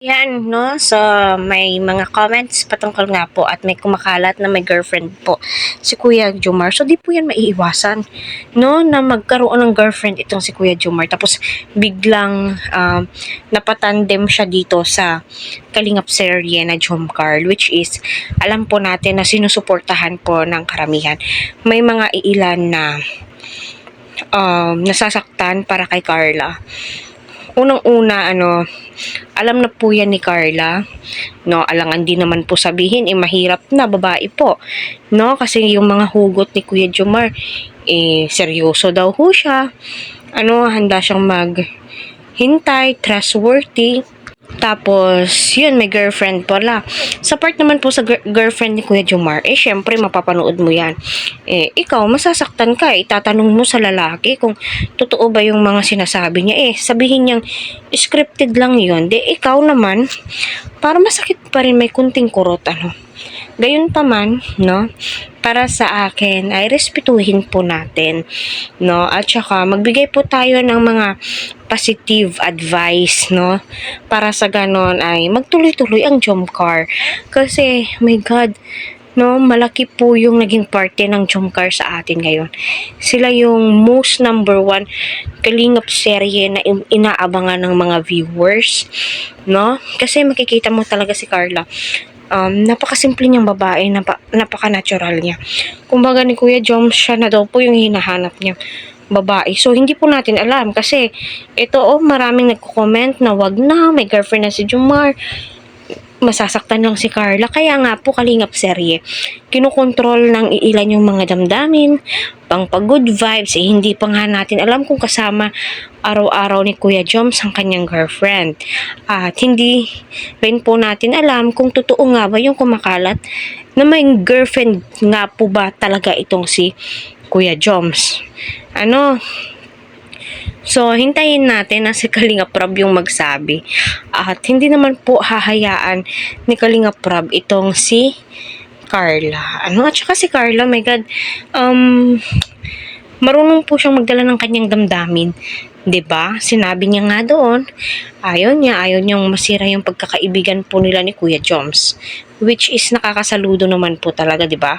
Yan, no? So, may mga comments patungkol nga po at may kumakalat na may girlfriend po si Kuya Jomar. So, di po yan maiiwasan, no? Na magkaroon ng girlfriend itong si Kuya Jomar. Tapos, biglang napatandem siya dito sa Kalingap serye na Jomcar, which is, alam po natin na sinusuportahan po ng karamihan. May mga iilan na nasasaktan para kay Carla. Unang-una, alam na po yan ni Carla, no? Alangan din naman po sabihin, mahirap na, babae po, no? Kasi yung mga hugot ni Kuya Jomar, seryoso daw ho siya, handa siyang maghintay, trustworthy. Tapos, yun, may girlfriend pala. Sa part naman po sa girlfriend ni Kuya Jomar, syempre, mapapanood mo yan. Ikaw, masasaktan ka. Itatanong mo sa lalaki kung totoo ba yung mga sinasabi niya. Sabihin niyang, scripted lang yun. Ikaw naman, para masakit pa rin, may kunting kurot, Gayon pa man, no? Para sa akin ay respetuhin po natin, no? At saka magbigay po tayo ng mga positive advice, no? Para sa ganon ay magtuloy-tuloy ang Jomcar. Kasi, my God, no, malaki po yung naging parte ng Jomcar sa atin ngayon. Sila yung most number one Kalingap serye na inaabangan ng mga viewers, no? Kasi makikita mo talaga si Carla. Napakasimple niyang babae, napaka-natural niya. Kumbaga ni Kuya Joms, siya na daw po yung hinahanap niyang babae. So, hindi po natin alam kasi ito, maraming nagko-comment na wag na, may girlfriend na si Jomar, masasaktan lang si Carla. Kaya nga po, Kalingap serye, kinukontrol ng iilan yung mga damdamin, pang good vibes, hindi pa nga natin alam kung kasama araw-araw ni Kuya Joms ang kanyang girlfriend. At hindi rin po natin alam kung totoo nga ba yung kumakalat na may girlfriend nga po ba talaga itong si Kuya Joms. So, hintayin natin na si Kalingap Rob yung magsabi. At hindi naman po hahayaan ni Kalingap Rob itong si Carla. At saka si Carla, my God, marunong po siyang magdala ng kanyang damdamin. 'Di ba? Sinabi niya nga doon, ayaw niyang masira yung pagkakaibigan po nila ni Kuya Joms. Which is nakakasaludo naman po talaga, 'di ba?